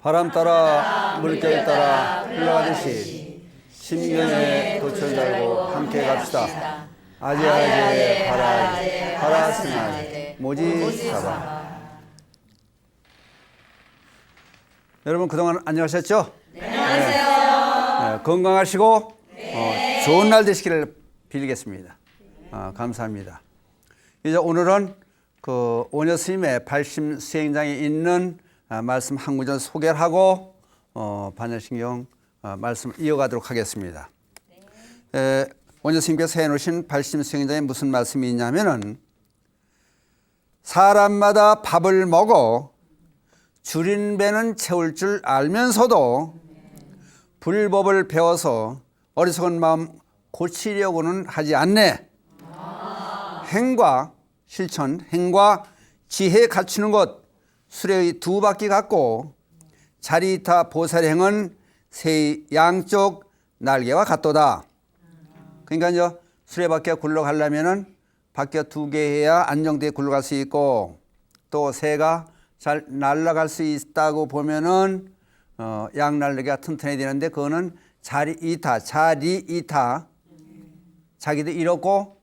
바람 따라 물결 따라 흘러가듯이 심경에 돛을 달고 함께 갑시다. 아재아재 파라스날 모지사바. 여러분 그동안 안녕하셨죠? 네, 안녕하세요. 네, 건강하시고 좋은 날 되시기를 빌겠습니다. 감사합니다. 이제 오늘은 그 오녀 스님의 발심 수행장에 있는 말씀 한 구절 소개를 하고 반야신경 말씀을 이어가도록 하겠습니다. 오녀 스님께서 해놓으신 발심 수행장에 무슨 말씀이 있냐면은 사람마다 밥을 먹어 줄인 배는 채울 줄 알면서도 불법을 배워서 어리석은 마음 고치려고는 하지 않네. 행과 실천, 행과 지혜 갖추는 것 수레의 두 바퀴 같고 자리타 보살행은 새의 양쪽 날개와 같도다. 그러니까 이제 수레바퀴가 굴러가려면은 바퀴가 두 개 해야 안정되게 굴러갈 수 있고 또 새가 잘 날아갈 수 있다고 보면은 양날개가 튼튼해야 되는데 그거는 자리이타 자기도 이렇고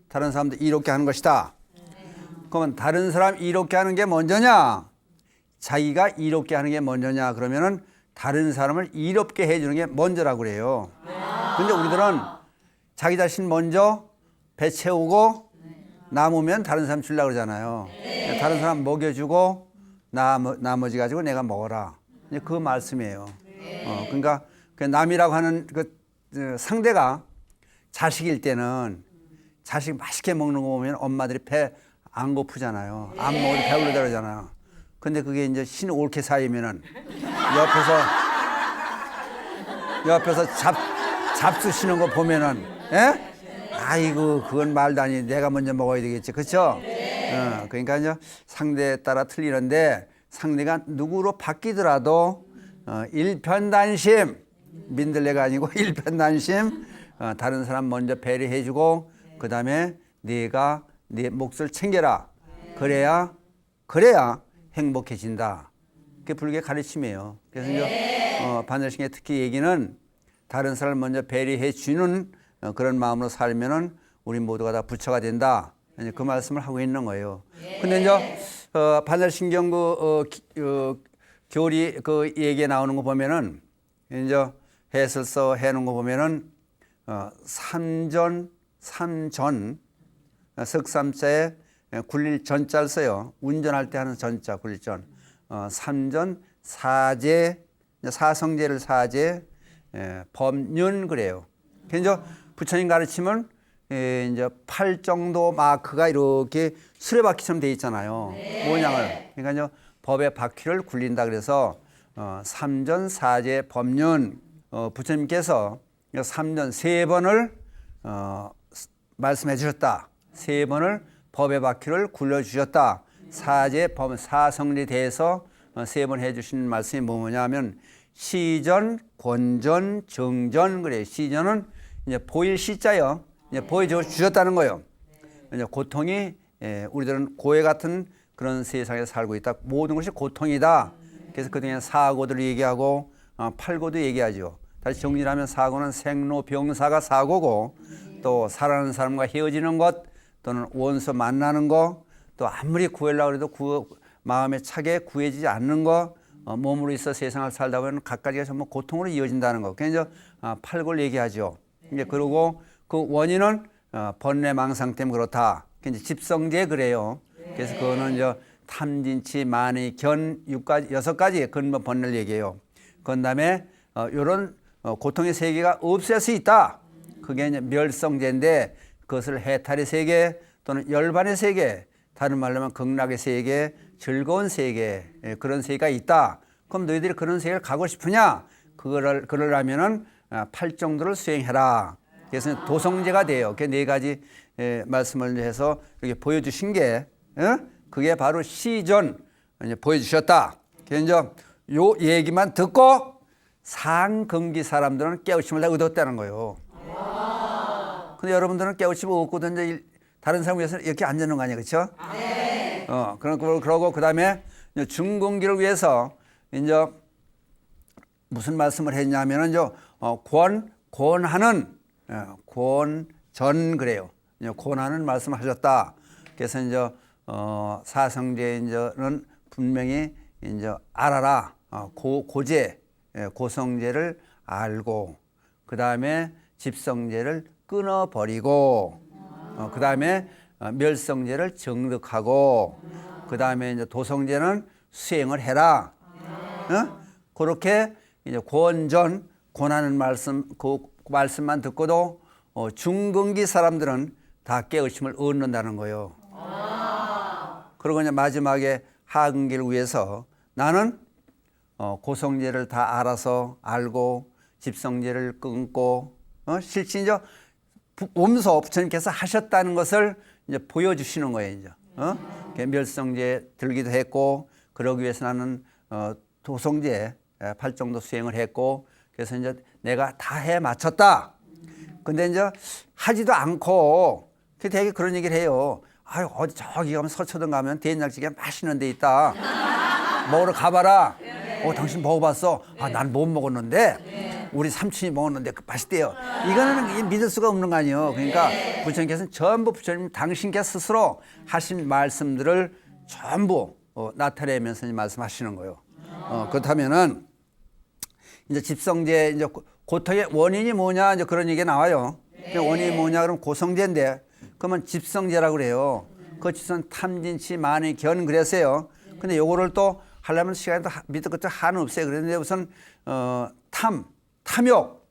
다른 사람도 이렇게 하는 것이다. 그러면 다른 사람 이렇게 하는 게 먼저냐 자기가 이렇게 하는 게 먼저냐 그러면은 다른 사람을 이롭게 해주는 게 먼저라고 그래요. 근데 우리들은 자기 자신 먼저 배 채우고 남으면 다른 사람 주려고 그러잖아요. 다른 사람 먹여주고 나머지 가지고 내가 먹어라. 그 말씀이에요. 그러니까 그 남이라고 하는 그 상대가 자식일 때는 자식 맛있게 먹는 거 보면 엄마들이 배 안 고프잖아요. 안 먹어도 배불러다 그러잖아요. 근데 그게 이제 신 옳게 쌓이면은 옆에서 잡수시는 거 보면은 아이고 그건 말도 아니 내가 먼저 먹어야 되겠지. 그렇죠? 그러니까 이제 상대에 따라 틀리는데 상대가 누구로 바뀌더라도 일편단심 민들레가 아니고 일편단심 다른 사람 먼저 배려해주고 그 다음에 네가 네 몫을 챙겨라. 그래야 행복해진다. 그게 불교의 가르침이에요. 그래서 이제 반야신경의 특히 얘기는 다른 사람을 먼저 배려해주는 그런 마음으로 살면은 우리 모두가 다 부처가 된다. 그 말씀을 하고 있는 거예요. 근데 이제 반야신경 교리 그 얘기에 나오는 거 보면은 이제 해설서 해놓은 거 보면은 삼전 석삼자에 굴릴 전자를 써요. 운전할 때 하는 전자 굴릴 전. 삼전 사제 사성제를 사제 법륜 그래요. 그래서 부처님 가르치면 이제 팔 정도 마크가 이렇게 수레바퀴처럼 돼 있잖아요. 모양을. 그러니까 이제 법의 바퀴를 굴린다 그래서 삼전 사제 법륜 부처님께서 삼전 세 번을 말씀해 주셨다. 세 번을 법의 바퀴를 굴려주셨다. 사제 법 사성리에 대해서 세 번 해주신 말씀이 뭐냐면 시전, 권전, 정전 그래요. 시전은 이제 보일 시자요. 이제 보여주셨다는 거예요. 이제 고통이 우리들은 고해 같은 그런 세상에 살고 있다. 모든 것이 고통이다. 그래서 그중에 사고들을 얘기하고 팔고도 얘기하죠. 다시 정리를 하면 사고는 생로병사가 사고고 또 사랑하는 사람과 헤어지는 것 또는 원수 만나는 거 또 아무리 구하려고 해도 마음에 차게 구해지지 않는 거 몸으로 있어 세상을 살다 보면 갖가지가 전부 고통으로 이어진다는 거. 그래서 팔골 얘기하죠. 이제 그리고 그 원인은 번뇌망상 때문에 그렇다. 이제 집성제 그래요. 그래서 그거는 이제 탐진치, 만의, 견, 6가지 근본 번뇌를 얘기해요. 그 다음에 이런 고통의 세계가 없앨 수 있다. 그게 이제 멸성제인데 그것을 해탈의 세계 또는 열반의 세계, 다른 말로 하면 극락의 세계, 즐거운 세계 그런 세계가 있다. 그럼 너희들이 그런 세계를 가고 싶으냐? 그러려면은 8정도를 수행해라. 그래서 도성제가 돼요. 그 네 가지 말씀을 해서 이렇게 보여주신 게 그게 바로 시전 보여주셨다. 그래서 이제 요 얘기만 듣고 상근기 사람들은 깨우침을 다 얻었다는 거예요. 근데 여러분들은 깨우침 없거든요. 다른 사람 위해서 이렇게 앉는 거 아니에요, 그렇죠? 네. 그러고 그 다음에 중근기를 위해서 이제 무슨 말씀을 했냐면은 권하는 권전 그래요. 권하는 말씀하셨다. 그래서 이제 사성제는 분명히 이제 알아라. 고제 고성제를 알고 그 다음에 집성제를 끊어버리고 그 다음에 멸성제를 정득하고 그 다음에 이제 도성제는 수행을 해라. 그렇게 이제 권하는 말씀 그 말씀만 듣고도 중근기 사람들은 다 깨우침을 얻는다는 거예요. 그리고 이제 마지막에 하근기를 위해서 나는 고성제를 다 알고 집성제를 끊고 실제 이제 몸소 부처님께서 하셨다는 것을 이제 보여주시는 거예요. 이제 멸성제 들기도 했고 그러기 위해서 나는 도성제 팔정도 수행을 했고 그래서 이제 내가 다 해 마쳤다. 근데 이제 하지도 않고 되게 그런 얘기를 해요. 아유 어디 저기 가면 서초동 가면 된장찌개 맛있는 데 있다. 먹으러 가봐라. 당신 먹어봤어? 난 못 먹었는데 우리 삼촌이 먹었는데 맛있대요. 이거는 믿을 수가 없는 거 아니에요. 그러니까 부처님께서는 전부 부처님 당신께서 스스로 하신 말씀들을 전부 나타내면서 말씀하시는 거예요. 그렇다면은 이제 집성제 이제 고통의 원인이 뭐냐 이제 그런 얘기가 나와요. 원인이 뭐냐 그러면 고성제인데 그러면 집성제라고 그래요. 그 집성 탐진치 만의 견 그랬어요. 근데 요거를 또 하려면 시간이 또 밑에 끝에 한은 없어요. 그런데 우선 탐욕.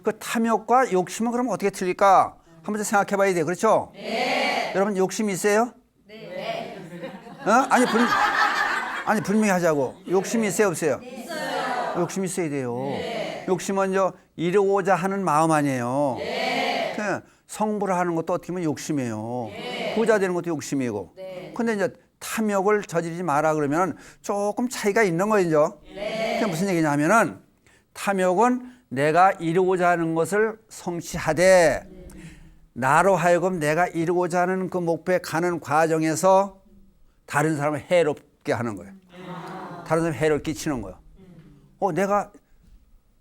그 탐욕과 욕심은 그럼 어떻게 틀릴까? 한번 생각해 봐야 돼요. 그렇죠? 네. 여러분 욕심 있어요? 네. 아니 분명히 하자고. 욕심이 있어요, 없어요? 있어요. 욕심이 있어야 돼요. 네. 욕심은 이루고자 하는 마음 아니에요. 네. 성불을 하는 것도 어떻게 보면 욕심이에요. 네. 부자 되는 것도 욕심이고. 네. 근데 이제 탐욕을 저지르지 마라 그러면 조금 차이가 있는 거죠. 네. 그게 무슨 얘기냐면은 탐욕은 내가 이루고자 하는 것을 성취하되 나로 하여금 내가 이루고자 하는 그 목표에 가는 과정에서 다른 사람을 해롭게 하는 거예요. 다른 사람을 해를 끼치는 거예요. 내가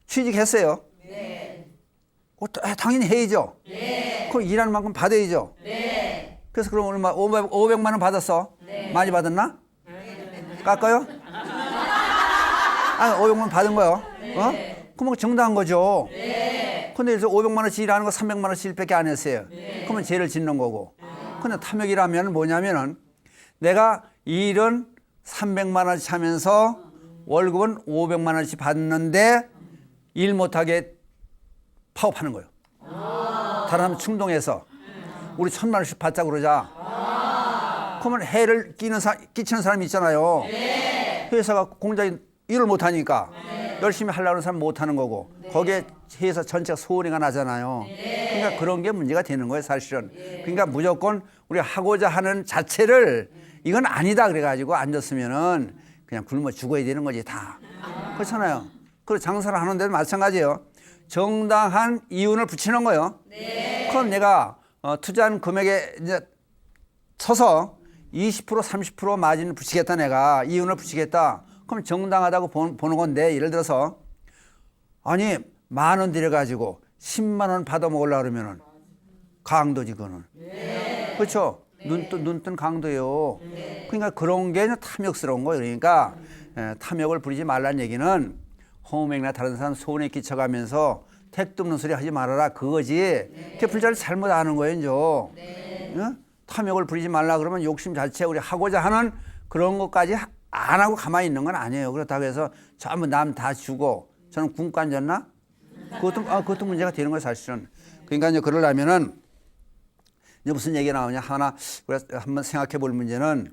취직했어요. 네. 당연히 해야죠. 네. 그럼 일하는 만큼 받아야죠. 네. 그래서 그럼 얼마 500만 원 받았어. 네. 많이 받았나? 깎아요? 500만 원 받은 거요. 네. 그러면 정당한 거죠. 네. 근데 그래서 500만 원씩 일하는 거 300만 원씩 일밖에 안 했어요. 네. 그러면 죄를 짓는 거고. 근데 탐욕이라면 뭐냐면은 내가 일은 300만 원씩 하면서 월급은 500만 원씩 받는데 일 못하게 파업하는 거예요. 다른 사람 충동해서 우리 1,000만 원씩 받자 그러자. 그러면 해를 끼치는 사람이 있잖아요. 네. 회사가 공장이 일을 못하니까 네. 열심히 하려는 사람 못하는 거고 네. 거기에 회사 전체가 소리가 나잖아요. 네. 그러니까 그런 게 문제가 되는 거예요 사실은. 네. 그러니까 무조건 우리가 하고자 하는 자체를 이건 아니다 그래가지고 앉았으면은 그냥 굶어 죽어야 되는 거지 다. 그렇잖아요. 그리고 장사를 하는데도 마찬가지예요. 정당한 이윤을 붙이는 거예요. 네. 그럼 내가 투자한 금액에 이제 쳐서 20% 30% 마진을 붙이겠다 내가 이윤을 붙이겠다. 그럼 정당하다고 보는 건데 예를 들어서 아니 10,000원 들여가지고 10만 원 받아 먹으려고 그러면은 강도지 그거는. 네. 그렇죠? 네. 눈 뜬 강도예요. 네. 그러니까 그런 게 탐욕스러운 거예요. 그러니까 탐욕을 부리지 말라는 얘기는 호명이나 다른 사람 손에 끼쳐가면서 택도 없는 소리 하지 말아라 그거지. 네. 그게 불자를 잘못 아는 거예요. 이제. 네. 응? 탐욕을 부리지 말라 그러면 욕심 자체 우리 하고자 하는 그런 것까지 안 하고 가만히 있는 건 아니에요. 그렇다고 해서 전부 남 다 주고 저는 굶고 앉았나? 그것도 문제가 되는 거예요 사실은. 그러니까 이제 그러려면은 이제 무슨 얘기가 나오냐 하나 우리가 한번 생각해 볼 문제는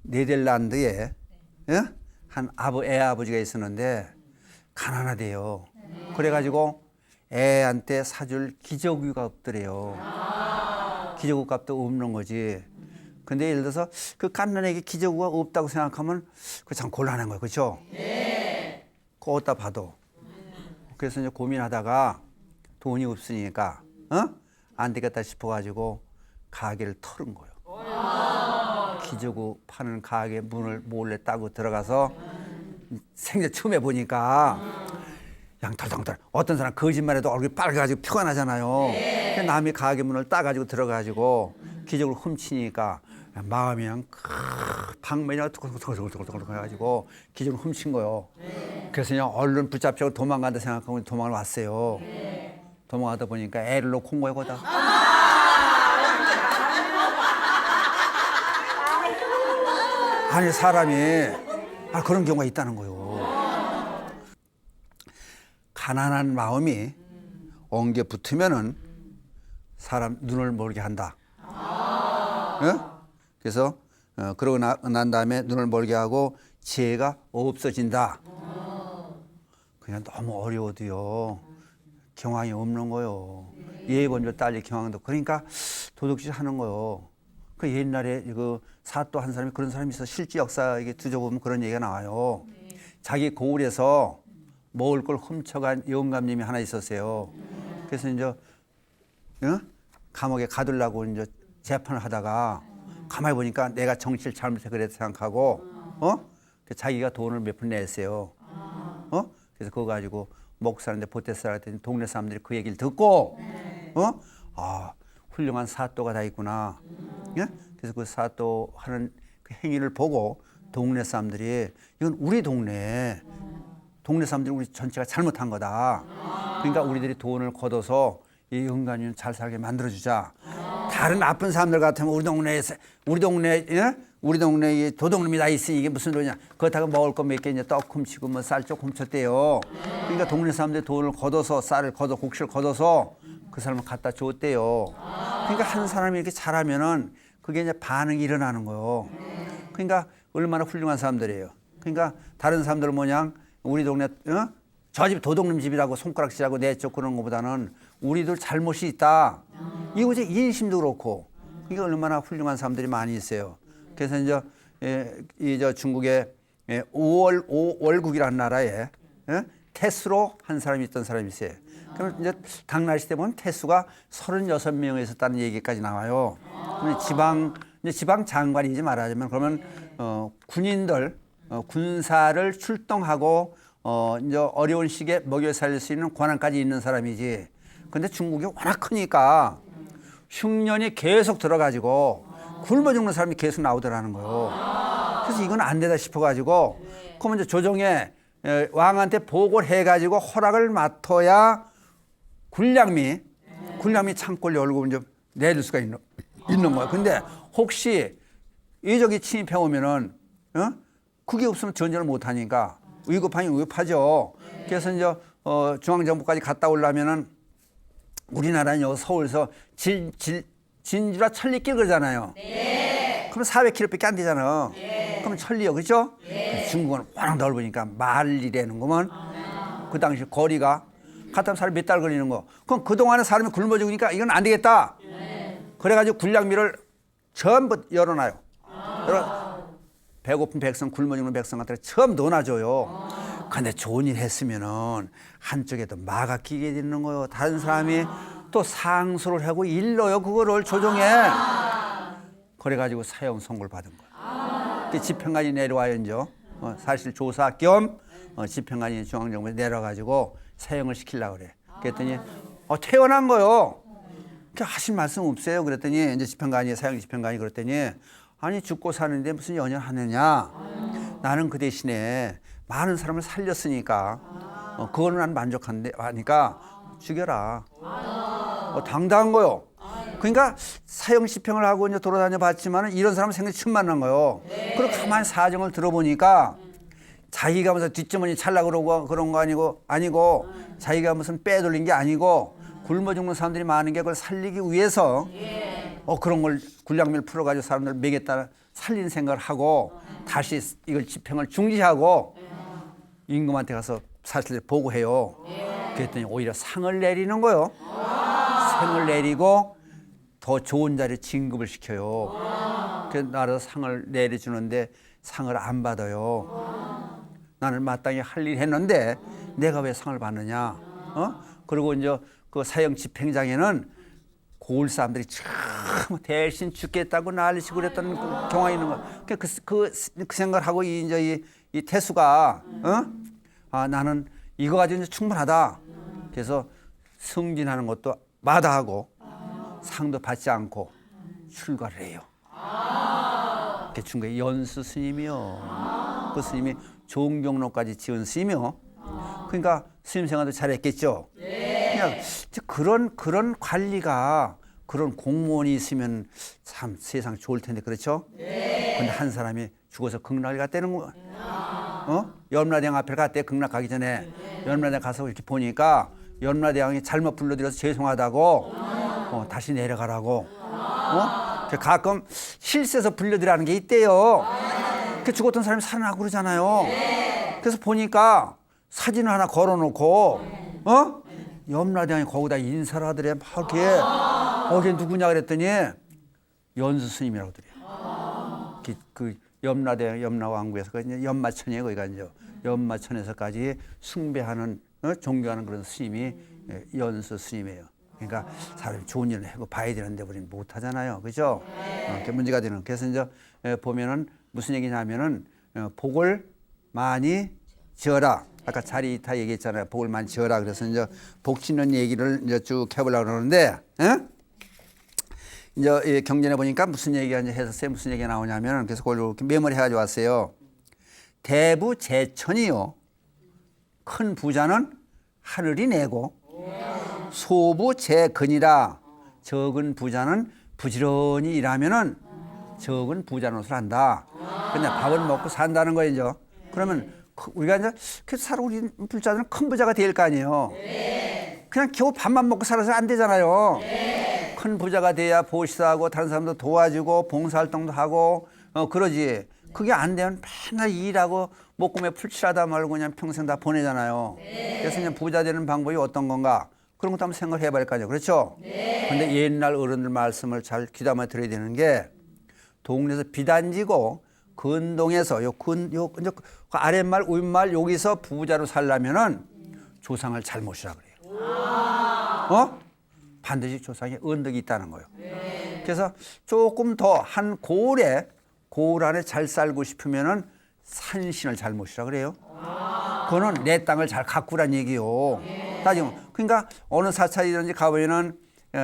네덜란드에 한 애 아버지가 있었는데 가난하대요. 그래가지고 애한테 사줄 기저귀가 없더래요. 기저귀 값도 없는 거지. 근데 예를 들어서 그 깐난 애기 기저귀가 없다고 생각하면 그 참 곤란한 거예요. 그렇죠? 네. 그거 어디다 봐도. 그래서 이제 고민하다가 돈이 없으니까 안 되겠다 싶어가지고 가게를 털은 거예요. 기저귀 파는 가게 문을 몰래 따고 들어가서 생전 처음 해보니까 양털털털 어떤 사람 거짓말해도 얼굴이 빨개가지고 피가 나잖아요. 남이 가게 문을 따가지고 들어가지고 기적으로 훔치니까 마음이 그냥 방맨이가 두글두글두글 해가지고 기적으로 훔친 거요. 그래서 그냥 얼른 붙잡히고 도망간다 생각하고 도망을 왔어요. 도망가다 보니까 애를 놓고 온 거예요, 거기다. 아니 사람이 그런 경우가 있다는 거예요. 가난한 마음이 엉겨 붙으면은 사람 눈을 멀게 한다. 그래서 그러고 난 다음에 눈을 멀게 하고 지혜가 없어진다. 그냥 너무 어려워도요 경황이 없는 거요. 예번조 딸리 경황도 그러니까 도둑질 하는 거요. 그 옛날에 그 사또 한 사람이 그런 사람이 있어. 실제 역사에 뒤져보면 그런 얘기가 나와요. 자기 고을에서 먹을 걸 훔쳐간 영감님이 하나 있었어요. 그래서 이제 감옥에 가두려고 이제 재판을 하다가 가만히 보니까 내가 정치를 잘못해 그랬다 생각하고 자기가 돈을 몇 푼 냈어요. 그래서 그거 가지고 목사한테 보태쓰라 했더니 동네 사람들이 그 얘기를 듣고 훌륭한 사또가 다 있구나. 그래서 그 사또 하는 그 행위를 보고 동네 사람들이 이건 우리 동네 사람들이 우리 전체가 잘못한 거다. 그러니까 우리들이 돈을 걷어서 이 영감님 잘 살게 만들어주자. 다른 나쁜 사람들 같으면 우리 동네에 도둑놈이 다 있으니 이게 무슨 돈이냐. 그렇다고 먹을 거 몇 개 이제 떡 훔치고 뭐 쌀 쪽 훔쳤대요. 그러니까 동네 사람들이 돈을 걷어서 곡식을 걷어서 그 사람을 갖다 줬대요. 그러니까 한 사람이 이렇게 잘하면은 그게 이제 반응이 일어나는 거예요. 그러니까 얼마나 훌륭한 사람들이에요. 그러니까 다른 사람들은 뭐냐 우리 동네 저 집 도둑놈 집이라고 손가락질하고 내쫓고 그러는 것보다는 우리들 잘못이 있다. 이거 이제 인심도 그렇고 그러니까 얼마나 훌륭한 사람들이 많이 있어요. 그래서 이제 중국의 월국이라는 나라에 태수로 한 사람이 있던 사람이 있어요. 그럼 이제 당나시 때 보면 태수가 36명에 있었다는 얘기까지 나와요. 지방 장관이지 말하자면 그러면 군인들 군사를 출동하고 이제 어려운 시기에 먹여 살릴 수 있는 권한까지 있는 사람이지. 근데 중국이 워낙 크니까 흉년이 계속 들어가지고 굶어 죽는 사람이 계속 나오더라는 거예요. 그래서 이건 안 되다 싶어가지고 그러면 이제 조정에 왕한테 보고를 해가지고 허락을 맡아야 군량미 창고를 열고 이제 내릴 수가 있는 거야. 근데 혹시 이적이 침입해 오면은 그게 없으면 전쟁을 못 하니까 위급하죠. 그래서 이제 중앙정부까지 갔다 오려면은 우리나라는 여기 서울에서 진주라 천리길 그러잖아요. 그럼 400km밖에 안 되잖아. 그럼 천리요, 그렇죠? 중국은 워낙 넓으니까 말리라는 거면 그 당시 거리가 갔다 사람이 몇 달 걸리는 거. 그럼 그동안에 사람이 굶어 죽으니까 이건 안 되겠다. 그래가지고 군량미를 전부 열어놔요. 배고픈 백성, 굶어 죽는 백성 같은 거 처음 넣어놔줘요. 근데 좋은 일 했으면은 한쪽에도 마가 끼게 되는 거예요. 다른 사람이 또 상소를 하고 일러요. 그거를 조정에. 그래가지고 사형 선고를 받은 거예요. 집행관이 내려와요, 이제. 사실 조사 겸 집행관이 중앙정부에 내려가지고 사형을 시키려고 그래. 그랬더니 퇴원한 거요. 하신 말씀 없어요. 그랬더니 이제 사형 집행관이 그랬더니 아니 죽고 사는데 무슨 연연하느냐. 나는 그 대신에 많은 사람을 살렸으니까 그거는 난 만족한데 하니까 죽여라. 당당한 거요. 그러니까 사형 집행을 하고 이제 돌아다녀 봤지만 이런 사람은 생각이 처음 만난 거요. 그리고 가만히 사정을 들어보니까 자기가 무슨 뒷주머니 찰라 그러고 그런 거 아니고 자기가 무슨 빼돌린 게 아니고 굶어 죽는 사람들이 많은 게 그걸 살리기 위해서 그런 걸 군량미를 풀어가지고 사람들 먹였다 살린 생각을 하고 다시 이걸 집행을 중지하고 임금한테 가서 사실을 보고해요. 그랬더니 오히려 상을 내리는 거요. 상을 내리고 더 좋은 자리에 진급을 시켜요. 그래서 나라에서 상을 내려주는데 상을 안 받아요. 나는 마땅히 할 일 했는데 내가 왜 상을 받느냐. 그리고 이제 그 사형 집행장에는 고을 사람들이 참 대신 죽겠다고 난리치고 그랬던 경황이 있는 거야. 그 생각을 하고 이제 이 태수가 나는 이거 가지고 이제 충분하다. 그래서 승진하는 것도 마다하고 상도 받지 않고 출가를 해요. 그게 중국의 연수 스님이요. 그 스님이 종경록까지 지은 스님이요. 그러니까 스님 생활도 잘했겠죠. 그냥 그런 관리가 그런 공무원이 있으면 참 세상 좋을 텐데 그렇죠? 근데 한 사람이 죽어서 극락을 갔다는 거. 염라대왕 앞에 갔대. 극락 가기 전에 염라대왕 가서 이렇게 보니까 염라대왕이 잘못 불러드려서 죄송하다고 다시 내려가라고. 가끔 실세서 불려드리라는 게 있대요. 그 죽었던 사람이 살아나고 그러잖아요. 그래서 보니까 사진을 하나 걸어놓고 염라대왕이 거기다 인사를 하더래. 막 이렇게 거기 누구냐 그랬더니 연수 스님이라고 그래요. 그 염라대왕 염라왕국에서 연마천이에요. 거기가 이제 연마천에서까지 숭배하는 존경하는 그런 스님이 연수 스님이에요. 그러니까 사람이 좋은 일을 하고 봐야 되는데 우리는 못 하잖아요. 그죠? 그게 문제가 되는. 그래서 이제 보면은 무슨 얘기냐면은 복을 많이 지어라. 아까 자리타 얘기했잖아요. 복을 많이 지어라. 그래서 이제 복 짓는 얘기를 이제 쭉 해보려고 그러는데, 이제 경전에 보니까 무슨 얘기가 이제 해서 무슨 얘기가 나오냐면, 그래서 그걸 이렇게 메모를 해가지고 왔어요. 대부 제천이요. 큰 부자는 하늘이 내고, 소부 제근이라. 적은 부자는 부지런히 일하면은 적은 부자 노릇을 한다. 그냥 밥을 먹고 산다는 거죠. 그러면 우리가 이제 우리 불자들은 큰 부자가 될 거 아니에요. 그냥 겨우 밥만 먹고 살아서 안 되잖아요. 큰 부자가 돼야 보시하고 다른 사람도 도와주고 봉사활동도 하고 그러지. 그게 안 되면 맨날 일하고 목금에 풀칠하다 말고 그냥 평생 다 보내잖아요. 그래서 그냥 부자 되는 방법이 어떤 건가? 그런 것도 한번 생각을 해봐야 할 거 아니에요. 그렇죠? 근데 옛날 어른들 말씀을 잘 귀담아 들어야 되는 게 동네에서 비단지고 근동에서 이제 아랫말 윗말 여기서 부자로 살려면은 조상을 잘 모시라 그래요. 반드시 조상에 언덕이 있다는 거예요. 그래서 조금 더 한 고을 안에 잘 살고 싶으면은 산신을 잘 모시라 그래요. 그거는 내 땅을 잘 가꾸란 얘기요. 따지면 그러니까 어느 사찰이든지 가보면은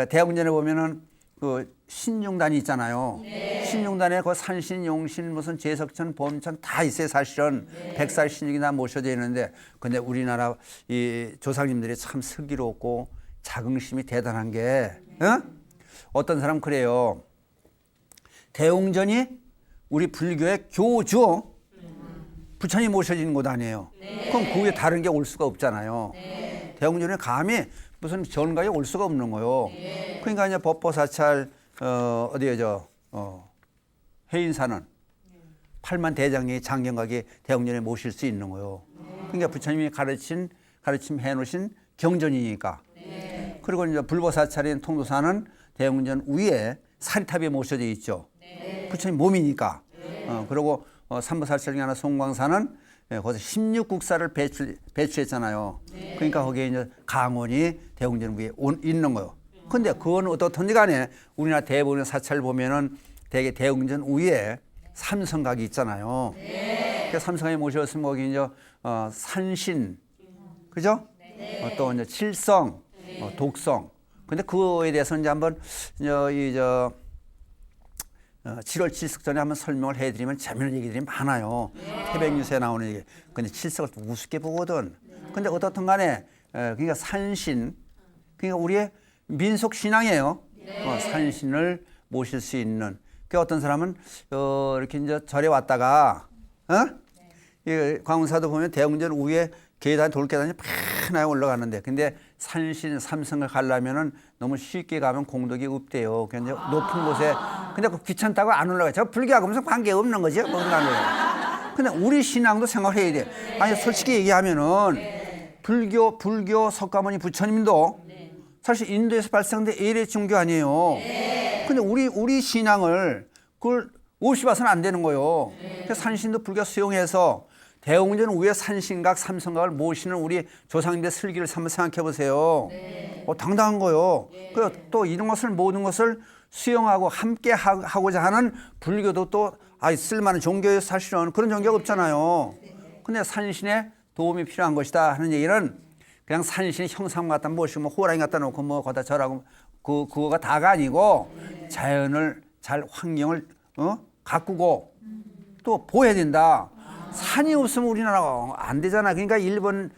대웅전에 보면은 그 신중단이 있잖아요. 신중단에 그 산신, 용신, 무슨 제석천, 범천 다 있어요. 사실은 백살신이나 모셔져 있는데, 근데 우리나라 이 조상님들이 참 슬기롭고 자긍심이 대단한 게, 어떤 사람 그래요. 대웅전이 우리 불교의 교주, 부처님 모셔지는 곳 아니에요. 그럼 그 위에 다른 게 올 수가 없잖아요. 대웅전에 감히 무슨 전가에 올 수가 없는 거예요. 그러니까 이제 법보사찰 어디에 해인사는 8만 대장이 장경각이 대웅전에 모실 수 있는 거예요. 그러니까 부처님이 가르침 해놓으신 경전이니까. 그리고 이제 불보사찰인 통도사는 대웅전 위에 사리탑에 모셔져 있죠. 부처님 몸이니까. 그리고 삼보사찰 중에 하나 송광사는 거기서 16국사를 배출했잖아요. 그러니까 거기에 이제 강원이 대웅전 위에 있는 거예요. 근데 그건 어떻든지 간에 우리나라 대부분의 사찰 보면은 대개 대웅전 위에 삼성각이 있잖아요. 그 삼성각에 모셨으면 거기 이제 산신, 그죠? 또 이제 칠성, 독성. 근데 그거에 대해서 이제 한번 7월 칠석 전에 한번 설명을 해드리면 재미있는 얘기들이 많아요. 태백뉴스에 나오는 얘기. 근데 칠석을 또 우습게 보거든. 근데 어떻든 간에 그러니까 산신, 그러니까 우리의 민속 신앙이에요. 산신을 모실 수 있는. 그 어떤 사람은 이렇게 이제 절에 왔다가 광운사도 보면 대웅전 위에 계단 돌계단이 편하게 올라가는데, 근데 산신 삼성을 가려면은 너무 쉽게 가면 공덕이 없대요. 그냥 높은 곳에. 근데 그 귀찮다고 안 올라가요. 저 불교하고 무슨 관계 없는 거죠. 근데 우리 신앙도 생각해야 돼. 아니 솔직히 얘기하면은 불교 석가모니 부처님도 사실 인도에서 발생된 에레 종교 아니에요. 근데 우리 신앙을 그걸 없이 봐서는 안 되는 거예요. 그래서 산신도 불교 수용해서 대웅전 위에 산신각, 삼성각을 모시는 우리 조상님들의 슬기를 한번 생각해 보세요. 당당한 거요. 그리고 또 이런 것을 모든 것을 수용하고 함께 하고자 하는 불교도 또 쓸만한 종교예요. 사실은 그런 종교가 없잖아요. 근데 산신의 도움이 필요한 것이다 하는 얘기는 그냥 산신의 형상 갖다 모시고 뭐 호랑이 갖다 놓고 뭐 거기다 절하고 그거가 다가 아니고 자연을 잘 환경을 가꾸고 또 보호해야 된다. 산이 없으면 우리나라가 안 되잖아. 그러니까 일본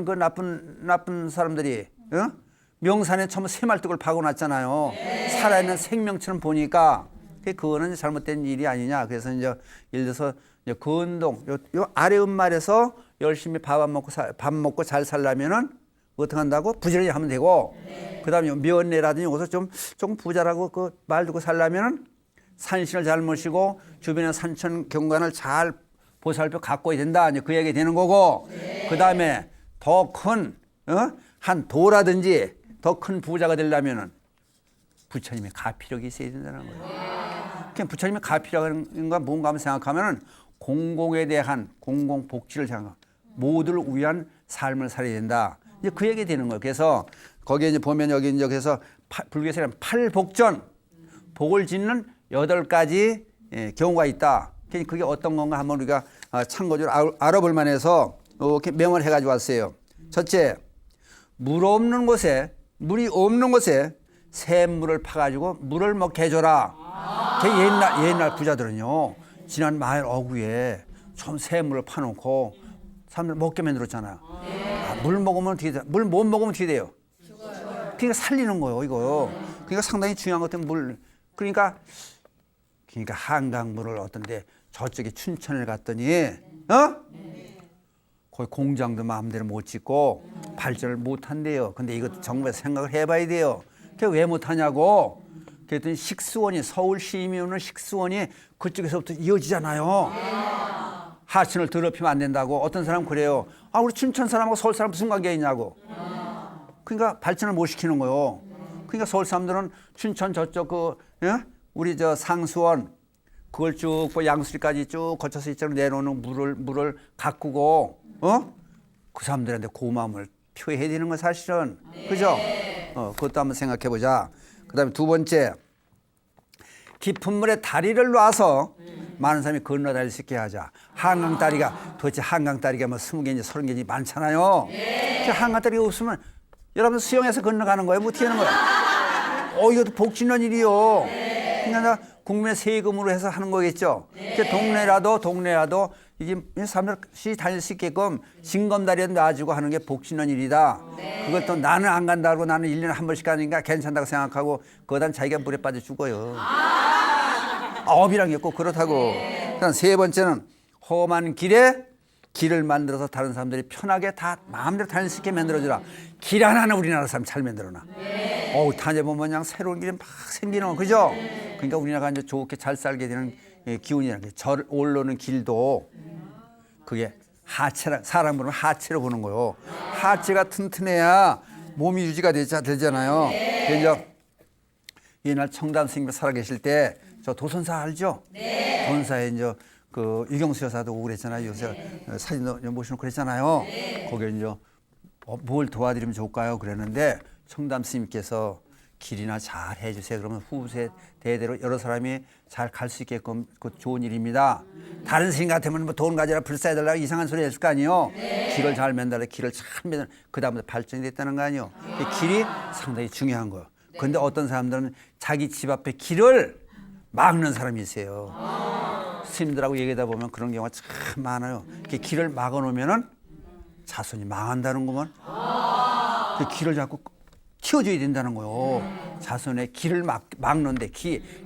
그 나쁜 사람들이 명산에 처음 새말뚝을 박아놨잖아요. 살아있는 생명처럼 보니까 그거는 잘못된 일이 아니냐. 그래서 이제 예를 들어서 이제 건동 요 아래 음말에서 열심히 밥 먹고 잘 살려면은 어떻게 한다고? 부지런히 하면 되고, 그다음에 면례라든지 여기서 좀 부자라고 그 말 듣고 살려면은 산신을 잘 모시고 주변의 산천 경관을 잘 보살펴 가꿔야 된다. 이제 그 얘기 되는 거고, 그다음에 더 큰 한 도라든지 더 큰 부자가 되려면은 부처님의 가피력이 있어야 된다는 거예요. 그냥 부처님의 가피력인 건 뭔가 한번 생각하면은 공공에 대한 공공 복지를 생각, 모두를 위한 삶을 살아야 된다. 이제 그 얘기 되는 거예요. 그래서 거기에 이제 보면 여기 이제 그래서 불교에서 팔복전, 복을 짓는 8가지 경우가 있다. 그게 어떤 건가 한번 우리가 참고적으로 알아볼 만해서 이렇게 명을 해가지고 왔어요. 첫째, 물이 없는 곳에 샘물을 파가지고 물을 먹게 해줘라. 옛날 부자들은요, 지난 마을 어구에 처음 샘물을 파놓고 사람들 먹게 만들었잖아요. 물 먹으면 어떻게 돼요? 물 못 먹으면 어떻게 돼요? 그러니까 살리는 거예요, 이거. 그러니까 상당히 중요한 것 같은 물. 그러니까 한강물을 어떤데 저쪽에 춘천을 갔더니 거기 공장도 마음대로 못 짓고 발전을 못 한대요. 근데 이것도 정말 생각을 해봐야 돼요. 그게 왜 못 하냐고. 그랬더니 식수원이, 서울시임이 오는 식수원이 그쪽에서부터 이어지잖아요. 하천을 더럽히면 안 된다고. 어떤 사람은 그래요. 우리 춘천 사람하고 서울 사람 무슨 관계가 있냐고. 그러니까 발전을 못 시키는 거예요. 그러니까 서울 사람들은 춘천 저쪽 우리 저 상수원 그걸 쭉 양수리까지 쭉 거쳐서 이쪽으로 내려오는 물을 가꾸고 그 사람들한테 고마움을 표해야 되는 건 사실은. 그죠? 그것도 한번 생각해 보자. 그다음에 두 번째, 깊은 물에 다리를 놔서 많은 사람이 건너다닐 수 있게 하자. 한강다리가 도대체 한강다리가 뭐 20개인지 30개인지 많잖아요. 한강다리가 없으면 여러분 수영해서 건너가는 거예요? 뭐 어떻게 하는 거예요? 이것도 복지는 일이요. 그러니까 국민의 세금으로 해서 하는 거겠죠. 동네라도 이게 사람들이 다닐 수 있게끔 징검다리에 놔주고 하는 게 복지는 일이다. 그것도 나는 안 간다고 나는 1년에 한 번씩 가니까 괜찮다고 생각하고 그거다 자기가 물에 빠져 죽어요. 업이란 게 꼭 그렇다고. 그다음 세 번째는 험한 길을 만들어서 다른 사람들이 편하게 다 마음대로 다닐 수 있게 만들어주라. 길 하나는 우리나라 사람 잘 만들어놔. 다녀보면 그냥 새로운 길이 막 생기는 거, 그죠? 그러니까 우리나라가 이제 좋게 잘 살게 되는 기운이라는 게 절 올라오는 길도 그게 사람 보면 하체로 보는 거요. 하체가 튼튼해야 몸이 유지가 되잖아요. 그래서 옛날 청담 스님이 살아계실 때 저 도선사 알죠? 도선사에 이제 그 유경수 여사도 오고 그랬잖아요. 요새 사진도 모시고 그랬잖아요. 거기에 이제 뭘 도와드리면 좋을까요? 그랬는데 청담 스님께서 길이나 잘 해주세요. 그러면 후세 대대로 여러 사람이 잘 갈 수 있게끔 그 좋은 일입니다. 다른 스님 같으면 뭐 돈 가져라 불사해달라고 이상한 소리 했을 거 아니에요. 길을 잘 만들어 길을 잘 만들어 그 다음부터 발전이 됐다는 거 아니에요. 길이 상당히 중요한 거예요. 그런데 어떤 사람들은 자기 집 앞에 길을 막는 사람이 있어요. 스님들하고 얘기하다 보면 그런 경우가 참 많아요. 길을 막아놓으면은 자손이 망한다는 거면 그 길을 자꾸 키워줘야 된다는 거예요. 자손의 길을 막는데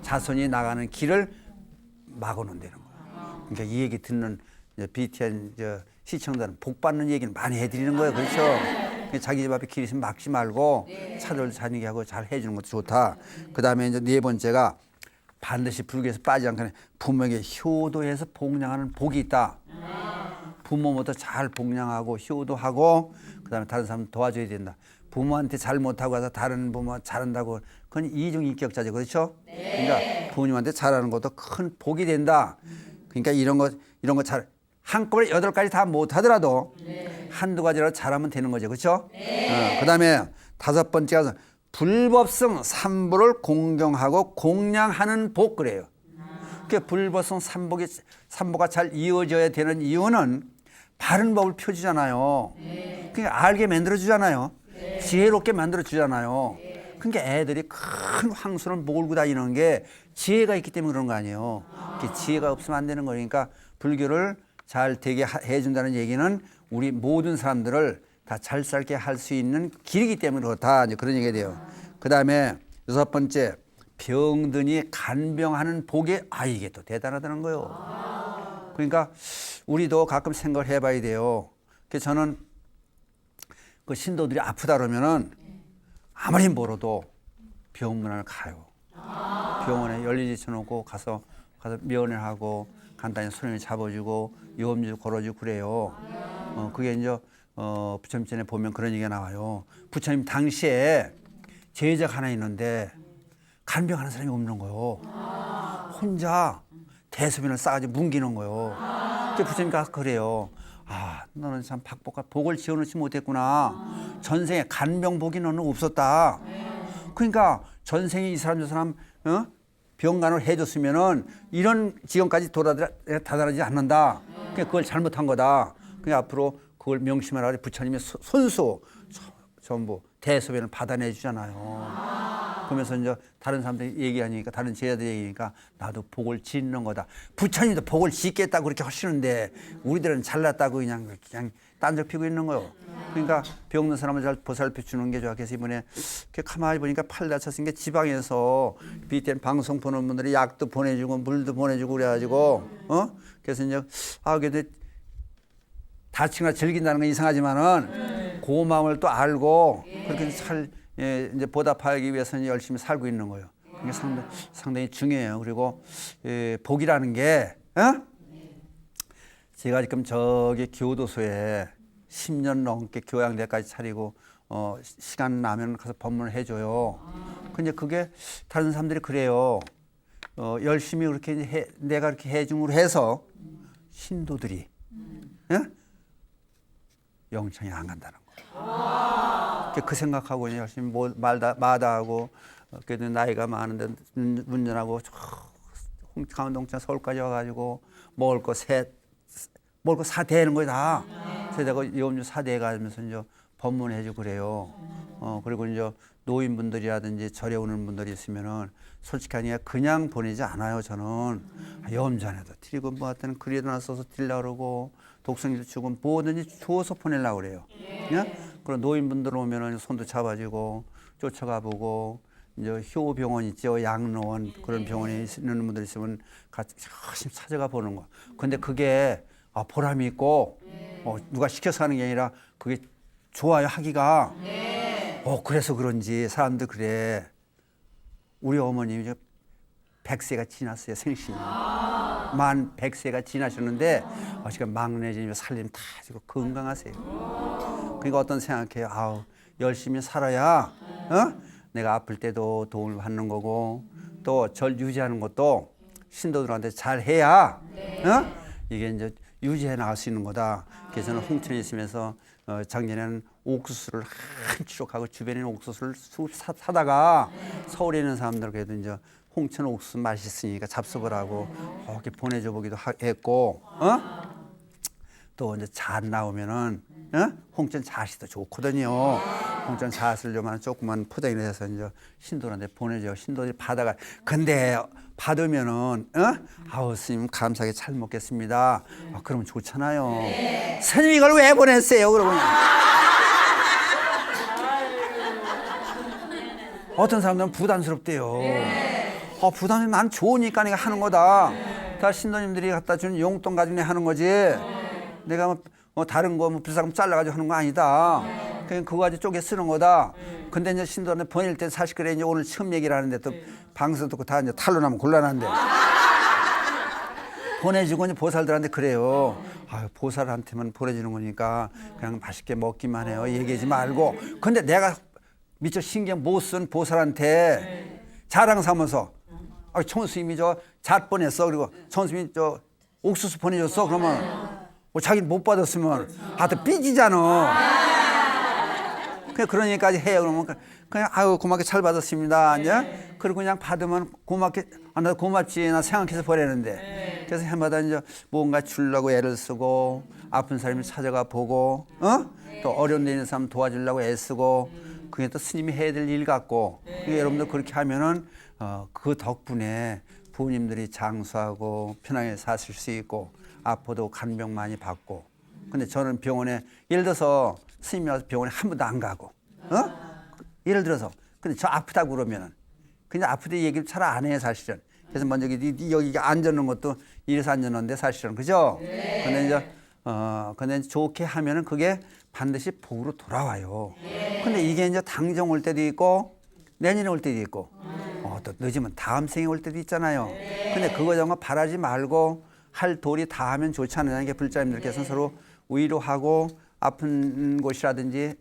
자손이 나가는 길을 막아놓는다는 거예요. 그러니까 이 얘기 듣는 BTN 시청자는 복 받는 얘기는 많이 해드리는 거예요. 그렇죠? 자기 집 앞에 길 있으면 막지 말고 차들 다니게 하고 잘 해주는 것도 좋다. 그 다음에 이제 네 번째가 반드시 불교에서 빠지지 않게 부모에게 효도해서 복양하는 복이 있다. 부모부터 잘 복양하고 효도하고 그다음에 다른 사람 도와줘야 된다. 부모한테 잘 못하고 가서 다른 부모 잘한다고 그건 이중인격자죠. 그렇죠? 그러니까 부모님한테 잘하는 것도 큰 복이 된다. 그러니까 이런 거 잘 한꺼번에 8가지 다 못하더라도 한두 가지라도 잘하면 되는 거죠. 그렇죠? 그다음에 5번째가 불법성 삼보를 공경하고 공양하는 복 그래요. 그 불법성 삼보가 잘 이어져야 되는 이유는 바른 법을 펴주잖아요. 그러니까 알게 만들어주잖아요. 지혜롭게 만들어주잖아요. 그러니까 애들이 큰 황소를 몰고 다니는 게 지혜가 있기 때문에 그런 거 아니에요. 지혜가 없으면 안 되는 거니까 불교를 잘 되게 해준다는 얘기는 우리 모든 사람들을 다 잘 살게 할 수 있는 길이기 때문에 그렇다. 이제 그런 얘기가 돼요. 그 다음에 6번째, 병든이 간병하는 복이 이게 또 대단하다는 거예요. 그러니까 우리도 가끔 생각을 해봐야 돼요. 그래서 저는 그 신도들이 아프다 그러면은 아무리 멀어도 병원을 가요. 병원에 열리지쳐놓고 가서 면회를 하고 간단히 손을 잡아주고 요음주 걸어주고 그래요. 그게 이제 부처님 전에 보면 그런 얘기가 나와요. 부처님 당시에 제자가 하나 있는데 간병하는 사람이 없는 거예요. 혼자 대소변을 싸가지고 뭉기는 거예요. 그래서 부처님가 그래요. 너는 참 복을 지어놓지 못했구나. 전생에 간병복이 너는 없었다. 그러니까 전생에 이 사람 저 사람 병간을 해줬으면은 이런 지경까지 다다르지 않는다. 그러니까 그걸 잘못한 거다. 그러니까 앞으로 그걸 명심하라. 부처님이 손수 전부 대소변을 받아내 주잖아요. 그러면서 이제 다른 사람들이 얘기하니까, 다른 제자들이 얘기하니까 나도 복을 짓는 거다. 부처님도 복을 짓겠다고 그렇게 하시는데 우리들은 잘났다고 그냥 딴적 피고 있는 거예요. 그러니까 병든 사람을 잘 보살펴 주는 게 좋아. 그래서 이번에 이렇게 가만히 보니까 팔 다쳤으니까 지방에서 BTN 방송 보는 분들이 약도 보내주고 물도 보내주고 그래가지고 그래서 이제 그래도 다치거나 즐긴다는 건 이상하지만은 고마움을 또 알고 그렇게 잘 이제 보답하기 위해서는 열심히 살고 있는 거예요. 그게 상당히 중요해요. 그리고 복이라는 게 제가 지금 저기 교도소에 10년 넘게 교양대까지 차리고 시간 나면 가서 법문을 해줘요. 근데 그게 다른 사람들이 그래요. 열심히 그렇게 내가 그렇게 해줌으로 해서 신도들이 영창에 안 간다는 거예요. 그 생각하고 열심히 마다하고 그래도 나이가 많은데 운전하고 강원동천 서울까지 와가지고 먹을 거 사대는 거야 다. 그래서 내가 요음주 사대해 가면서 이제 법문해주고 그래요. 그리고 이제 노인분들이라든지 절에 오는 분들이 있으면은 솔직하게 그냥 보내지 않아요. 저는 염전에도 드리고 뭐 하여튼 글에도 나 써서 드리려고 그러고 독성기도 주고 뭐든지 주워서 보내려고 그래요. 그런 노인분들 오면은 손도 잡아주고 쫓아가 보고 이제 효병원 있죠. 양로원 그런 병원에 있는 분들 있으면 같이 열심히 찾아가 보는 거. 근데 그게 보람이 있고 누가 시켜서 하는 게 아니라 그게 좋아요 하기가. 그래서 그런지 사람들 그래. 우리 어머님이 이제 100세가 지났어요. 생신이. 만 100세가 지나셨는데 지금 막내님 살림 다 지고 건강하세요. 그러니까 어떤 생각해요. 열심히 살아야 내가 아플 때도 도움을 받는 거고 또 절 유지하는 것도 신도들한테 잘 해야 이게 이제 유지해 나갈 수 있는 거다. 그래서 저는 홍천에 있으면서 작년에는 옥수수를 한 추록하고 주변에 있는 옥수수를 사다가 서울에 있는 사람들 그래도 이제 홍천 옥수수 맛있으니까 잡숴 하고 이렇게 보내줘 보기도 했고 또 이제 잣 나오면은 홍천 잣이 더 좋거든요. 홍천 잣을 요만 조그만 포장을 해서 이제 신도한테 보내줘. 신도들이 받아가. 근데 받으면은 스님 감사하게 잘 먹겠습니다. 그러면 좋잖아요. 스님 이걸 왜 보냈어요? 그러고 어떤 사람들은 부담스럽대요. 부담이 난 좋으니까 내가 하는 거다. 다 신도님들이 갖다 준 용돈 가지고 내가 하는 거지. 내가 다른 거 비싸면 잘라가지고 하는 거 아니다. 그냥 그거 가지고 쪼개 쓰는 거다. 근데 이제 신도한테 보낼 때 사실 그래 이제 오늘 처음 얘기를 하는데 또 방송 듣고 다 이제 탈로 나면 곤란한데. 보내주고 이제 보살들한테 그래요. 보살한테만 보내주는 거니까 그냥 맛있게 먹기만 해요. 얘기하지 말고. 근데 내가 미처 신경 못 쓴 보살한테 자랑 삼아서 천스님이 잣 보냈어. 그리고 천스님이 옥수수 보내줬어. 그러면 자기는 못 받았으면 또 삐지잖아. 그러니까 해요. 그러면 그냥 아유 고맙게 잘 받았습니다. 이제 그리고 그냥 받으면 고맙게 나 고맙지 나 생각해서 보내는데 그래서 해마다 이제 뭔가 주려고 애를 쓰고 아픈 사람이 찾아가 보고 또 어려운 데 있는 사람 도와주려고 애쓰고 그게 또 스님이 해야 될 일 같고 여러분들 그렇게 하면은 그 덕분에 부모님들이 장수하고 편하게 사실 수 있고 아파도 간병 많이 받고 근데 저는 병원에 예를 들어서 스님이 와서 병원에 한 번도 안 가고 예를 들어서 근데 저 아프다고 그러면은 그냥 아프다 얘기를 잘 안 해요 사실은. 그래서 먼저 여기 앉아놓은 것도 이래서 앉아놓는데 사실은 그죠? 근데 이제 좋게 하면은 그게 반드시 복으로 돌아와요. 근데 이게 이제 당정 올 때도 있고 내년에 올 때도 있고 또 늦으면 다음 생에 올 때도 있잖아요. 근데 그거 정말 바라지 말고 할 도리 다 하면 좋지 않느냐는 게 불자님들께서는 서로 위로하고 아픈 곳이라든지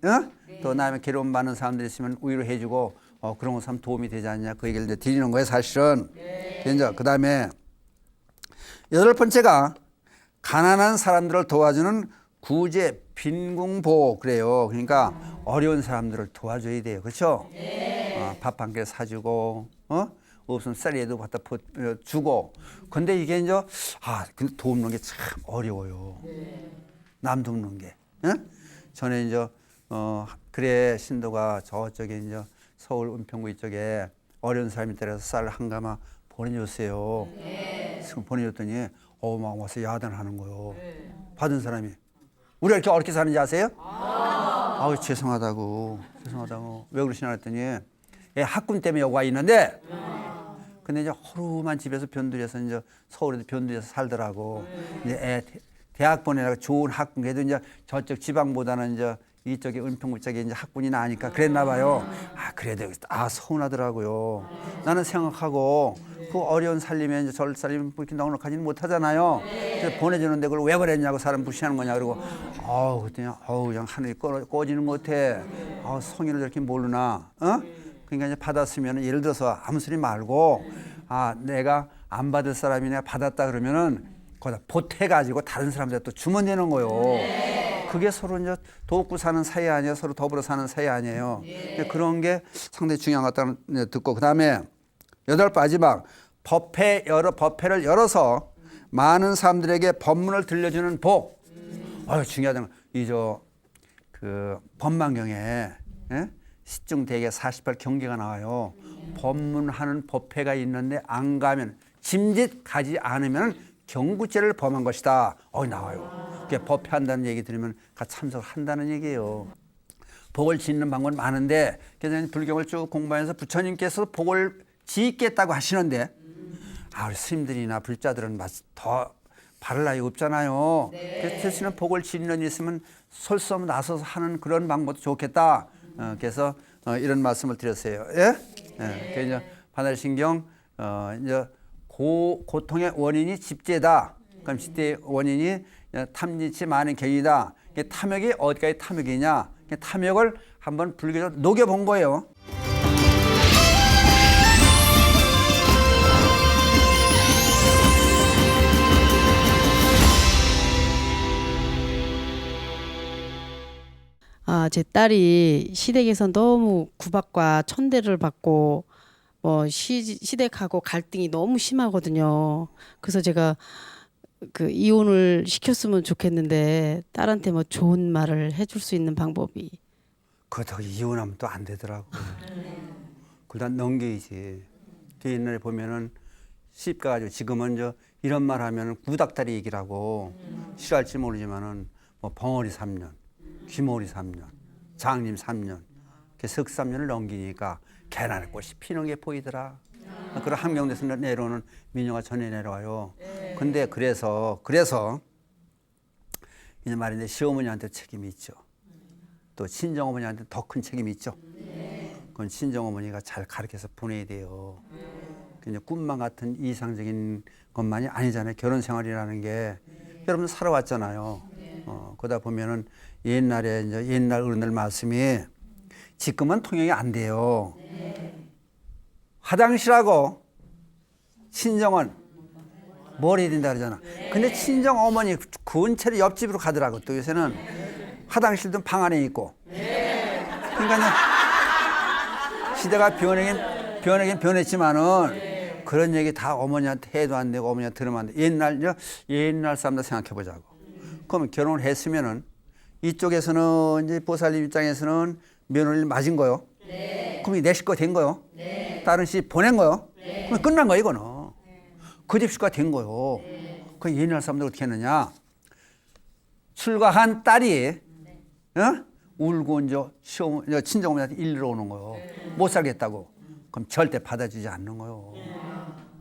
또 나면 괴로움 많은 사람들이 있으면 위로해주고 그런 거 사람 도움이 되지 않냐 그 얘기를 이제 드리는 거예요 사실은. 이제 그 다음에 8번째가 가난한 사람들을 도와주는 구제 빈궁보 그래요. 그러니까 어려운 사람들을 도와줘야 돼요. 그렇죠? 밥 한 끼 사주고 없으면 쌀이라도 갖다 주고. 근데 이게 이제 근데 돕는 게 참 어려워요. 남 돕는 게. 전에 이제 그래 신도가 저쪽에 이제 서울 은평구 이쪽에 어려운 사람이 때려서 쌀 한 가마 보내줬어요. 지금 보내줬더니 막 와서 야단하는 거요. 받은 사람이 우리가 이렇게 어렵게 사는지 아세요? 죄송하다고 왜 그러시나 했더니 학군 때문에 여기 와 있는데 근데 이제 하루만 집에서 변두리에서 이제 서울에도 변두리에서 살더라고. 이제 애 대학 보내라고 좋은 학군 그래도 이제 저쪽 지방보다는 이제 이쪽에 은평구 쪽에 이제 학군이 나니까 그랬나 봐요. 그래도 서운하더라고요. 나는 생각하고 그 어려운 살림에 이제 절 살림 그렇게 넉넉하지는 못하잖아요. 그래서 보내주는데 그걸 왜 그랬냐고 사람 무시하는 거냐 그러고 그랬더니 그냥 하늘이 꺼지는 것 같아. 성의를 저렇게 모르나. 그러니까 이제 받았으면 예를 들어서 아무 소리 말고 내가 안 받을 사람이 내가 받았다 그러면은 거기다 보태가지고 다른 사람들 또 주면 되는 거요. 그게 서로 이제 돕고 사는 사이 아니에요. 서로 더불어 사는 사이 아니에요. 그런 게 상당히 중요한 것 같다는 듣고 그 다음에 8번 마지막 법회를 열어서 많은 사람들에게 법문을 들려주는 복. 중요하다는 그 법만경에 시중대개 48 경계가 나와요. 법문하는 법회가 있는데 안 가면 짐짓 가지 않으면 경구죄를 범한 것이다. 나와요. 법회한다는 얘기 들으면 같이 참석한다는 얘기예요. 복을 짓는 방법은 많은데 그래서 불경을 쭉 공부하면서 부처님께서 복을 짓겠다고 하시는데 우리 스님들이나 불자들은 더 바를 나위 없잖아요. 그래서 대신에 복을 짓는 일 있으면 솔섬 나서서 하는 그런 방법도 좋겠다. 그래서 이런 말씀을 드렸어요. 그래서 반달신경 이제 고통의 원인이 집재다. 그럼 집재의 원인이 탐진치 많은 경이다. 탐욕이 어디까지 탐욕이냐? 탐욕을 한번 불교적으로 녹여본 거예요. 제 딸이 시댁에서 너무 구박과 천대를 받고 시댁하고 갈등이 너무 심하거든요. 그래서 제가 그 이혼을 시켰으면 좋겠는데 딸한테 좋은 말을 해줄 수 있는 방법이. 그렇다고 이혼하면 또 안 되더라고. 그러다 넘겨야지. 옛날에 보면은 시집 가가지고 지금은 이런 말 하면은 구닥다리 얘기라고 싫어할지 모르지만은 벙어리 3년, 귀머리 3년, 장님 3년, 석 3년을 넘기니까 개나리 꽃이 피는 게 보이더라. 그런 함경도에서 내려오는 민요가 전해 내려와요. 근데 그래서 이제 말인데 시어머니한테 책임이 있죠. 또 친정어머니한테 더 큰 책임이 있죠. 그건 친정어머니가 잘 가르쳐서 보내야 돼요. 그냥 꿈만 같은 이상적인 것만이 아니잖아요. 결혼 생활이라는 게 여러분 살아왔잖아요. 그러다 보면은 옛날에 이제 옛날 어른들 말씀이 지금은 통용이 안 돼요. 화장실하고 친정은 뭘 해야 된다 그러잖아. 근데 친정 어머니 근처로 옆집으로 가더라고. 또 요새는 화장실도 방 안에 있고. 그러니까 시대가 변하긴 변했지만은 그런 얘기 다 어머니한테 해도 안 되고 어머니한테 들으면 안 돼. 옛날 사람들 생각해 보자고. 그러면 결혼을 했으면은 이쪽에서는 이제 보살님 입장에서는 며느리를 맞은 거요. 그럼 내 식구가 된 거요. 다른 집 보낸 거요. 그럼 끝난 거야 이거는. 그 집 식구가 된 거요. 그 옛날 사람들 어떻게 했느냐? 출가한 딸이 울고 이제 친정어머니한테 일러 오는 거요. 못 살겠다고. 그럼 절대 받아주지 않는 거요.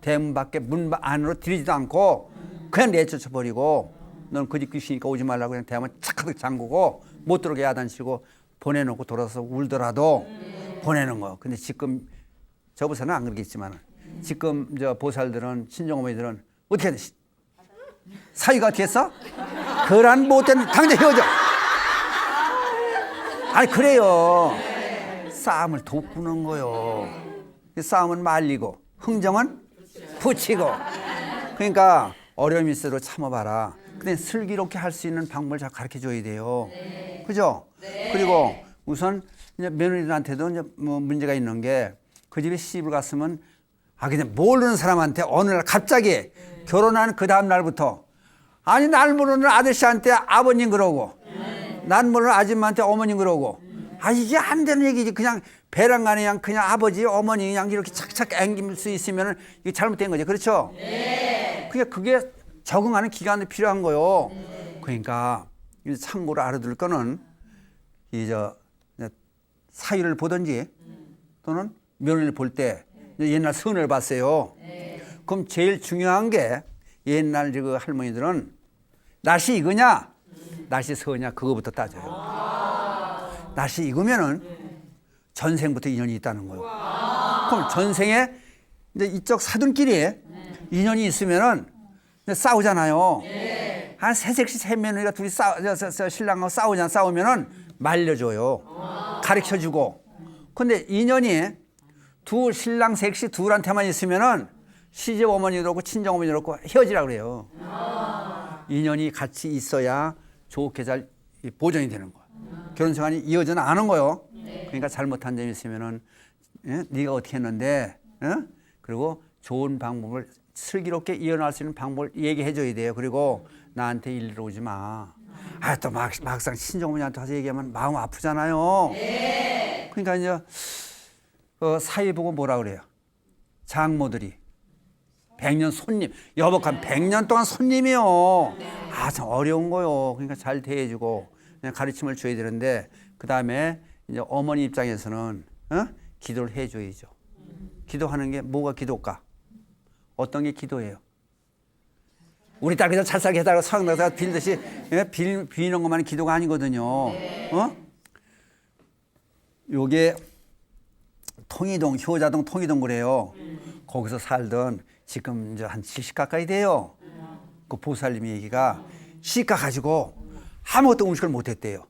대문 밖에 문 안으로 들이지도 않고 그냥 내쫓아 버리고 너는 그 집 귀신이니까 오지 말라고 그냥 대문 착하게 잠그고 못 들어오게 야단치고 보내놓고 돌아서 울더라도 보내는 거. 근데 지금 저부서는 안 그러겠지만 지금 저 보살들은 친정어머니들은 어떻게 해? 사위가 어떻게 했어? 그런 못된 당장 헤어져. 아니 그래요. 싸움을 돋구는 거요. 싸움은 말리고 흥정은 붙이고. 그러니까 어려움이 있어도 참아봐라. 근데 슬기롭게 할 수 있는 방법을 잘 가르쳐 줘야 돼요. 그죠? 그리고 우선 이제 며느리들한테도 이제 뭐 문제가 있는 게 그 집에 시집을 갔으면 그냥 모르는 사람한테 어느 날 갑자기 결혼한 그 다음 날부터 아니 날 모르는 아저씨한테 아버님 그러고 난 모르는 아줌마한테 어머님 그러고 이게 안 되는 얘기지. 그냥 배란간에 그냥 아버지 어머니 그냥 이렇게 착착 앵길 수 있으면 이게 잘못된 거죠. 그렇죠? 그러니까 그게 적응하는 기간이 필요한 거요. 그러니까 참고로 알아둘 거는 사위를 보든지 또는 며느리를 볼 때 옛날 선을 봤어요. 그럼 제일 중요한 게 옛날 그 할머니들은 낯이 익으냐 낯이 서냐 그거부터 따져요. 낯이 익으면은 전생부터 인연이 있다는 거예요. 그럼 전생에 이제 이쪽 사돈끼리 인연이 있으면은 싸우잖아요. 한 새색시 세 며느리가 둘이 신랑하고 싸우면은 말려줘요. 가르쳐주고. 근데 인연이 신랑 셋이 둘한테만 있으면은 시집 어머니도 그렇고 친정 어머니도 그렇고 헤어지라고 그래요. 인연이 같이 있어야 좋게 잘 보존이 되는 거야. 결혼 생활이 이어져는 않은 거요. 그러니까 잘못한 점이 있으면은 네가 어떻게 했는데 그리고 좋은 방법을 슬기롭게 이어나갈 수 있는 방법을 얘기해 줘야 돼요. 그리고 나한테 일로 오지 마. 또 막상 친정어머니한테 와서 얘기하면 마음 아프잖아요. 그러니까 이제 사위 보고 뭐라 그래요? 장모들이 100년 손님, 여복한 100년 동안 손님이요. 참 어려운 거요. 그러니까 잘 대해주고 그냥 가르침을 줘야 되는데 그 다음에 이제 어머니 입장에서는 기도를 해줘야죠. 기도하는 게 뭐가 기도일까? 어떤 게 기도예요? 우리 딸 그냥 잘 살게 해달라고 성당에서 빌듯이 비는 것만이 기도가 아니거든요. 요게 통이동, 효자동 통이동 그래요. 거기서 살던 지금 이제 한 70 가까이 돼요. 그 보살님 얘기가 시가 가지고 아무것도 음식을 못했대요.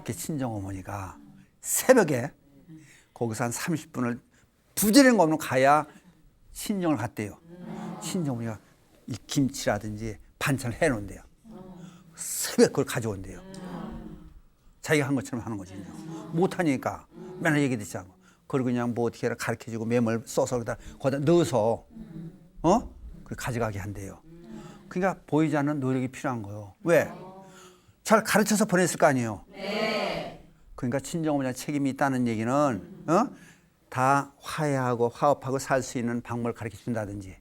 그 친정 어머니가 새벽에 거기서 한 30분을 부지런한 거 없는 가야 친정을 갔대요. 친정 어머니가 이 김치라든지 반찬을 해놓은대요. 새벽 그걸 가져온대요. 자기가 한 것처럼 하는 거지. 못하니까 맨날 얘기 듣지 않고. 그리고 그냥 뭐 어떻게 가르쳐주고 매물 써서 거기다 넣어서 그걸 가져가게 한대요. 그러니까 보이지 않는 노력이 필요한 거예요. 왜? 잘 가르쳐서 보냈을 거 아니에요. 그러니까 친정어머니한테 책임이 있다는 얘기는 다 화해하고 화합하고 살 수 있는 방법을 가르쳐 준다든지.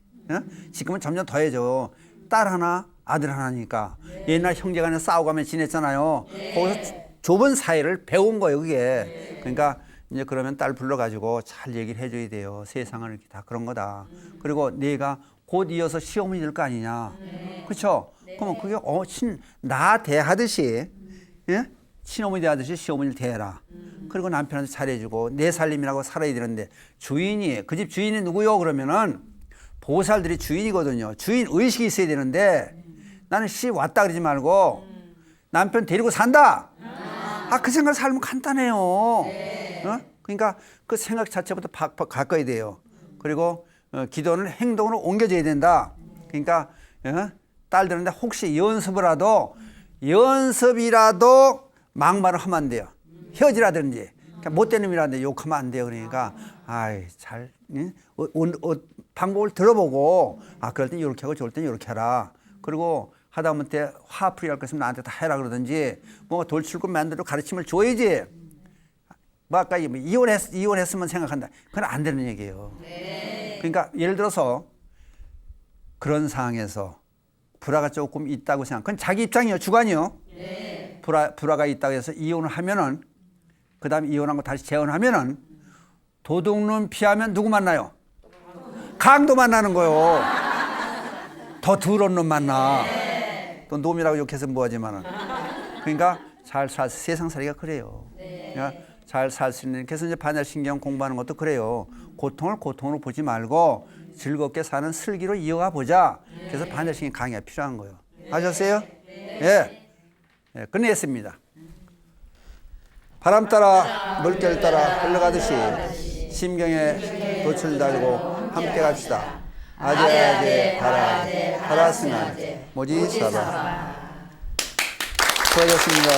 지금은 점점 더해져. 딸 하나 아들 하나니까. 옛날 형제간에 싸우가며 지냈잖아요. 거기서 좁은 사이를 배운 거예요 그게. 그러니까 이제 그러면 딸 불러가지고 잘 얘기를 해줘야 돼요. 세상은 이렇게 다 그런 거다. 그리고 내가 곧 이어서 시어머니 될 거 아니냐. 그렇죠? 그러면 그게 나 대하듯이 친어머니 대하듯이 시어머니를 대해라. 그리고 남편한테 잘해주고 내 살림이라고 살아야 되는데 주인이 그 집 주인이 누구요? 그러면은 보살들이 주인이거든요. 주인 의식이 있어야 되는데 나는 왔다 그러지 말고 남편 데리고 산다. 그 생각 살면 간단해요. 그러니까 그 생각 자체부터 바꿔야 돼요. 그리고 기도는 행동으로 옮겨져야 된다. 그러니까 딸들한테 혹시 연습이라도 막말을 하면 안 돼요. 헤어지라든지 못된 놈이라든지 욕하면 안 돼요. 그러니까 아이, 잘, 응? 방법을 들어보고, 아, 그럴 땐 이렇게 하고 저럴 땐 이렇게 해라. 그리고 하다못해 화풀이 할 거 있으면 나한테 다 해라 그러든지, 뭔가 돌출금 만들어 가르침을 줘야지. 뭐 아까 이혼했으면 생각한다. 그건 안 되는 얘기예요. 그러니까 예를 들어서 그런 상황에서 불화가 조금 있다고 생각. 그건 자기 입장이요, 주관이요. 불화가 있다고 해서 이혼을 하면은, 그 다음에 이혼한 거 다시 재혼하면은, 도둑놈 피하면 누구 만나요? 강도 만나는 거요. 더 더러운 놈 만나. 또 놈이라고 욕해서 뭐하지만은. 그러니까 세상살이가 그래요. 그러니까 잘 살 수 있는. 그래서 이제 반야신경 공부하는 것도 그래요. 고통을 고통으로 보지 말고 즐겁게 사는 슬기로 이어가 보자. 그래서 반야신경 강의가 필요한 거예요. 아셨어요? 예. 예, 끝냈습니다. 바람 따라 물결 따라 흘러가듯이 심경에 돛을 달고 함께 갑시다. 아재 바라스나 모지 사바. 수고하셨습니다.